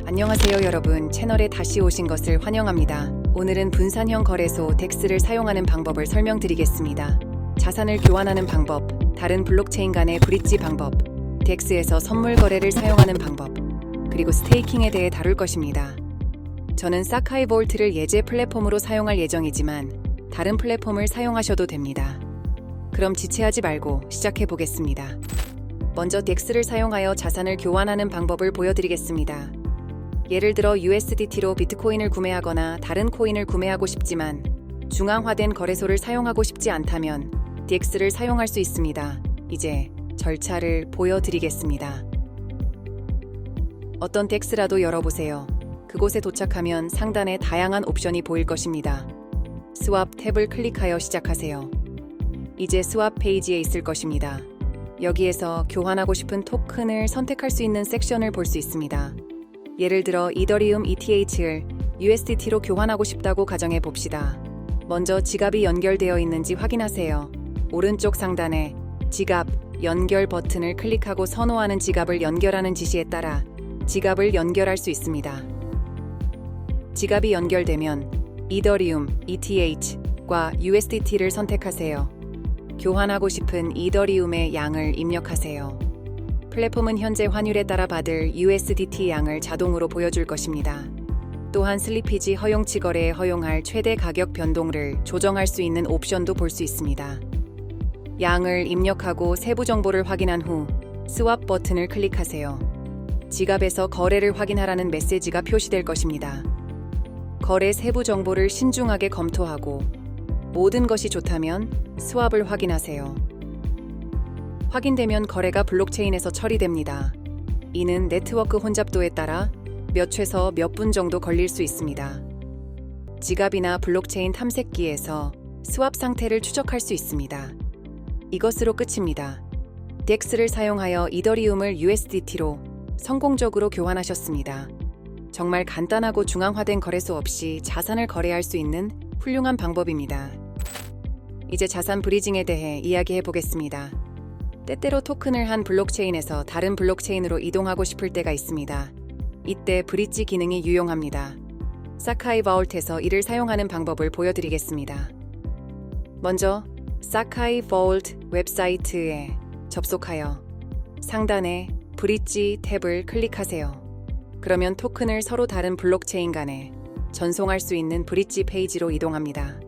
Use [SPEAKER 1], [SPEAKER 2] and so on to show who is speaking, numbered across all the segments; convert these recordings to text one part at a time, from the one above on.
[SPEAKER 1] 안녕하세요 여러분, 채널에 다시 오신 것을 환영합니다. 오늘은 분산형 거래소 덱스를 사용하는 방법을 설명드리겠습니다. 자산을 교환하는 방법, 다른 블록체인 간의 브릿지 방법, 덱스에서 선물 거래를 사용하는 방법, 그리고 스테이킹에 대해 다룰 것입니다. 저는 사카이 볼트를 예제 플랫폼으로 사용할 예정이지만 다른 플랫폼을 사용하셔도 됩니다. 그럼 지체하지 말고 시작해 보겠습니다. 먼저 덱스를 사용하여 자산을 교환하는 방법을 보여드리겠습니다. 예를 들어 USDT로 비트코인을 구매하거나 다른 코인을 구매하고 싶지만 중앙화된 거래소를 사용하고 싶지 않다면 DX를 사용할 수 있습니다. 이제 절차를 보여드리겠습니다. 어떤 DX라도 열어보세요. 그곳에 도착하면 상단에 다양한 옵션이 보일 것입니다. 스왑 탭을 클릭하여 시작하세요. 이제 스왑 페이지에 있을 것입니다. 여기에서 교환하고 싶은 토큰을 선택할 수 있는 섹션을 볼 수 있습니다. 예를 들어 이더리움 ETH를 USDT로 교환하고 싶다고 가정해 봅시다. 먼저 지갑이 연결되어 있는지 확인하세요. 오른쪽 상단에 지갑 연결 버튼을 클릭하고 선호하는 지갑을 연결하는 지시에 따라 지갑을 연결할 수 있습니다. 지갑이 연결되면 이더리움 ETH과 USDT를 선택하세요. 교환하고 싶은 이더리움의 양을 입력하세요. 플랫폼은 현재 환율에 따라 받을 USDT 양을 자동으로 보여줄 것입니다. 또한 슬리피지 허용치 거래에 허용할 최대 가격 변동을 조정할 수 있는 옵션도 볼 수 있습니다. 양을 입력하고 세부 정보를 확인한 후 스왑 버튼을 클릭하세요. 지갑에서 거래를 확인하라는 메시지가 표시될 것입니다. 거래 세부 정보를 신중하게 검토하고 모든 것이 좋다면 스왑을 확인하세요. 확인되면 거래가 블록체인에서 처리됩니다. 이는 네트워크 혼잡도에 따라 몇 최서 몇 분 정도 걸릴 수 있습니다. 지갑이나 블록체인 탐색기에서 스왑 상태를 추적할 수 있습니다. 이것으로 끝입니다. 덱스를 사용하여 이더리움을 USDT로 성공적으로 교환하셨습니다. 정말 간단하고 중앙화된 거래소 없이 자산을 거래할 수 있는 훌륭한 방법입니다. 이제 자산 브리징에 대해 이야기해 보겠습니다. 때때로 토큰을 한 블록체인에서 다른 블록체인으로 이동하고 싶을 때가 있습니다. 이때 브릿지 기능이 유용합니다. 사카이 바울트에서 이를 사용하는 방법을 보여드리겠습니다. 먼저 사카이 바울트 웹사이트에 접속하여 상단에 브릿지 탭을 클릭하세요. 그러면 토큰을 서로 다른 블록체인 간에 전송할 수 있는 브릿지 페이지로 이동합니다.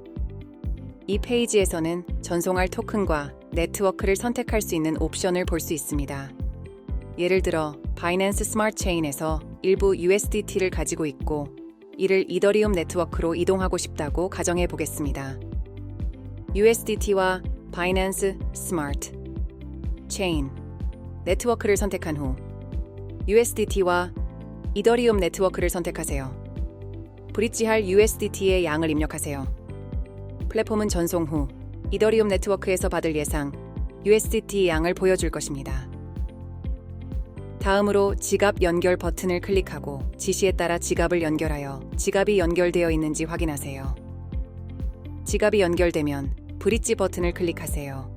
[SPEAKER 1] 이 페이지에서는 전송할 토큰과 네트워크를 선택할 수 있는 옵션을 볼 수 있습니다. 예를 들어 바이낸스 스마트 체인에서 일부 USDT를 가지고 있고 이를 이더리움 네트워크로 이동하고 싶다고 가정해 보겠습니다. USDT와 바이낸스 스마트 체인 네트워크를 선택한 후 USDT와 이더리움 네트워크를 선택하세요. 브릿지할 USDT의 양을 입력하세요. 플랫폼은 전송 후 이더리움 네트워크에서 받을 예상 USDT 양을 보여줄 것입니다. 다음으로 지갑 연결 버튼을 클릭하고 지시에 따라 지갑을 연결하여 지갑이 연결되어 있는지 확인하세요. 지갑이 연결되면 브릿지 버튼을 클릭하세요.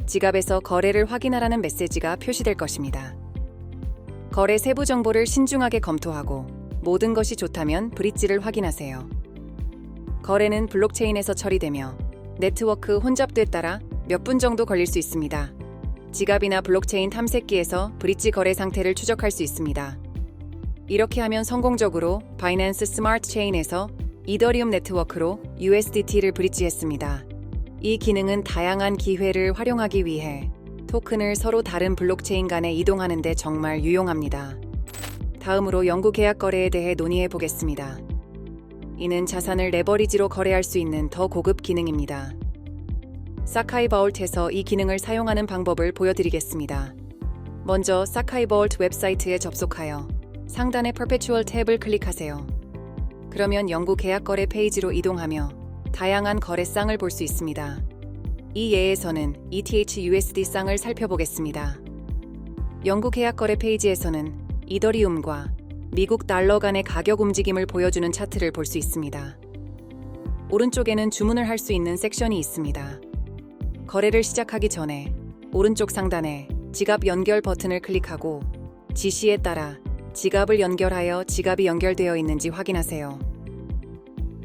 [SPEAKER 1] 지갑에서 거래를 확인하라는 메시지가 표시될 것입니다. 거래 세부 정보를 신중하게 검토하고 모든 것이 좋다면 브릿지를 확인하세요. 거래는 블록체인에서 처리되며 네트워크 혼잡도에 따라 몇 분 정도 걸릴 수 있습니다. 지갑이나 블록체인 탐색기에서 브릿지 거래 상태를 추적할 수 있습니다. 이렇게 하면 성공적으로 바이낸스 스마트 체인에서 이더리움 네트워크로 USDT를 브릿지했습니다. 이 기능은 다양한 기회를 활용하기 위해 토큰을 서로 다른 블록체인 간에 이동하는 데 정말 유용합니다. 다음으로 영구 계약 거래에 대해 논의해 보겠습니다. 이는 자산을 레버리지로 거래할 수 있는 더 고급 기능입니다. 사카이 바울트에서 이 기능을 사용하는 방법을 보여드리겠습니다. 먼저 사카이 바울트 웹사이트에 접속하여 상단의 Perpetual 탭을 클릭하세요. 그러면 영구 계약 거래 페이지로 이동하며 다양한 거래 쌍을 볼 수 있습니다. 이 예에서는 ETH USD 쌍을 살펴보겠습니다. 영구 계약 거래 페이지에서는 이더리움과 미국 달러 간의 가격 움직임을 보여주는 차트를 볼 수 있습니다. 오른쪽에는 주문을 할 수 있는 섹션이 있습니다. 거래를 시작하기 전에 오른쪽 상단에 지갑 연결 버튼을 클릭하고 지시에 따라 지갑을 연결하여 지갑이 연결되어 있는지 확인하세요.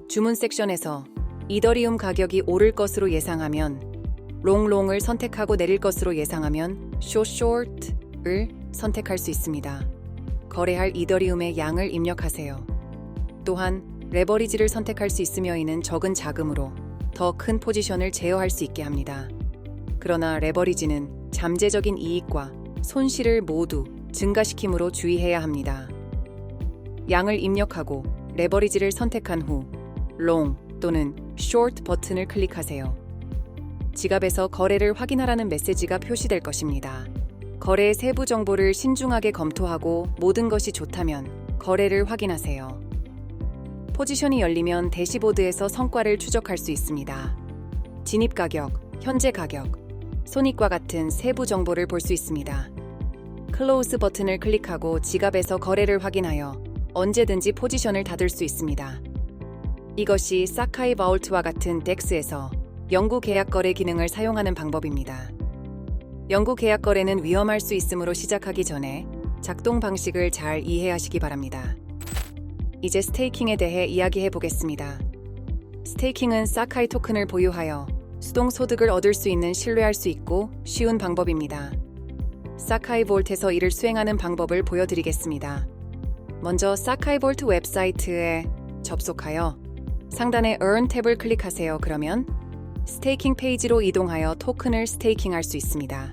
[SPEAKER 1] 주문 섹션에서 이더리움 가격이 오를 것으로 예상하면 롱을 선택하고 내릴 것으로 예상하면 short을 선택할 수 있습니다. 거래할 이더리움의 양을 입력하세요. 또한 레버리지를 선택할 수 있으며 이는 적은 자금으로 더 큰 포지션을 제어할 수 있게 합니다. 그러나 레버리지는 잠재적인 이익과 손실을 모두 증가시키므로 주의해야 합니다. 양을 입력하고 레버리지를 선택한 후 롱 또는 short 버튼을 클릭하세요. 지갑에서 거래를 확인하라는 메시지가 표시될 것입니다. 거래의 세부 정보를 신중하게 검토하고 모든 것이 좋다면 거래를 확인하세요. 포지션이 열리면 대시보드에서 성과를 추적할 수 있습니다. 진입 가격, 현재 가격, 손익과 같은 세부 정보를 볼 수 있습니다. 클로즈 버튼을 클릭하고 지갑에서 거래를 확인하여 언제든지 포지션을 닫을 수 있습니다. 이것이 사카이 바울트와 같은 덱스에서 영구 계약 거래 기능을 사용하는 방법입니다. 영구 계약 거래는 위험할 수 있으므로 시작하기 전에 작동 방식을 잘 이해하시기 바랍니다. 이제 스테이킹에 대해 이야기해 보겠습니다. 스테이킹은 사카이 토큰을 보유하여 수동 소득을 얻을 수 있는 신뢰할 수 있고 쉬운 방법입니다. 사카이 볼트에서 이를 수행하는 방법을 보여드리겠습니다. 먼저 사카이 볼트 웹사이트에 접속하여 상단의 Earn 탭을 클릭하세요. 그러면 스테이킹 페이지로 이동하여 토큰을 스테이킹할 수 있습니다.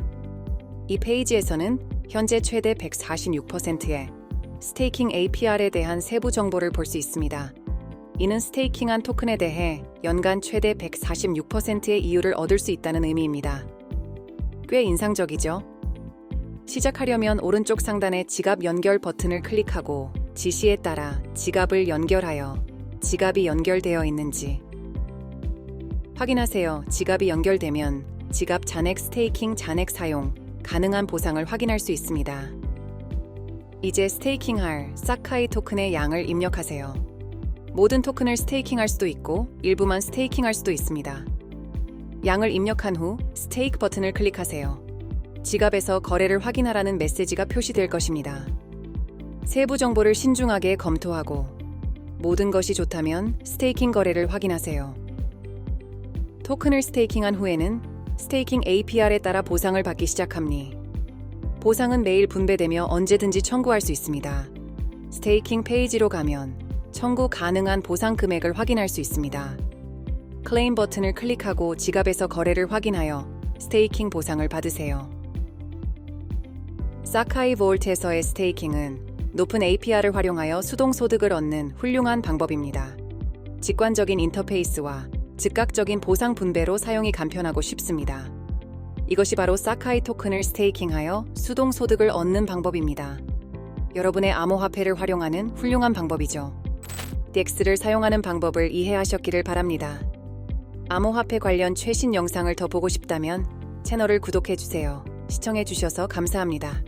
[SPEAKER 1] 이 페이지에서는 현재 최대 146%의 스테이킹 APR에 대한 세부 정보를 볼 수 있습니다. 이는 스테이킹한 토큰에 대해 연간 최대 146%의 이율을 얻을 수 있다는 의미입니다. 꽤 인상적이죠? 시작하려면 오른쪽 상단의 지갑 연결 버튼을 클릭하고 지시에 따라 지갑을 연결하여 지갑이 연결되어 있는지 확인하세요. 지갑이 연결되면 지갑 잔액 스테이킹 잔액 사용 가능한 보상을 확인할 수 있습니다. 이제 스테이킹할 사카이 토큰의 양을 입력하세요. 모든 토큰을 스테이킹할 수도 있고 일부만 스테이킹할 수도 있습니다. 양을 입력한 후 스테이크 버튼을 클릭하세요. 지갑에서 거래를 확인하라는 메시지가 표시될 것입니다. 세부 정보를 신중하게 검토하고 모든 것이 좋다면 스테이킹 거래를 확인하세요. 토큰을 스테이킹한 후에는 스테이킹 APR에 따라 보상을 받기 시작합니다. 보상은 매일 분배되며 언제든지 청구할 수 있습니다. 스테이킹 페이지로 가면 청구 가능한 보상 금액을 확인할 수 있습니다. 클레임 버튼을 클릭하고 지갑에서 거래를 확인하여 스테이킹 보상을 받으세요. 사카이 볼트에서의 스테이킹은 높은 APR을 활용하여 수동 소득을 얻는 훌륭한 방법입니다. 직관적인 인터페이스와 즉각적인 보상 분배로 사용이 간편하고 쉽습니다. 이것이 바로 사카이 토큰을 스테이킹하여 수동 소득을 얻는 방법입니다. 여러분의 암호화폐를 활용하는 훌륭한 방법이죠. 덱스를 사용하는 방법을 이해하셨기를 바랍니다. 암호화폐 관련 최신 영상을 더 보고 싶다면 채널을 구독해주세요. 시청해주셔서 감사합니다.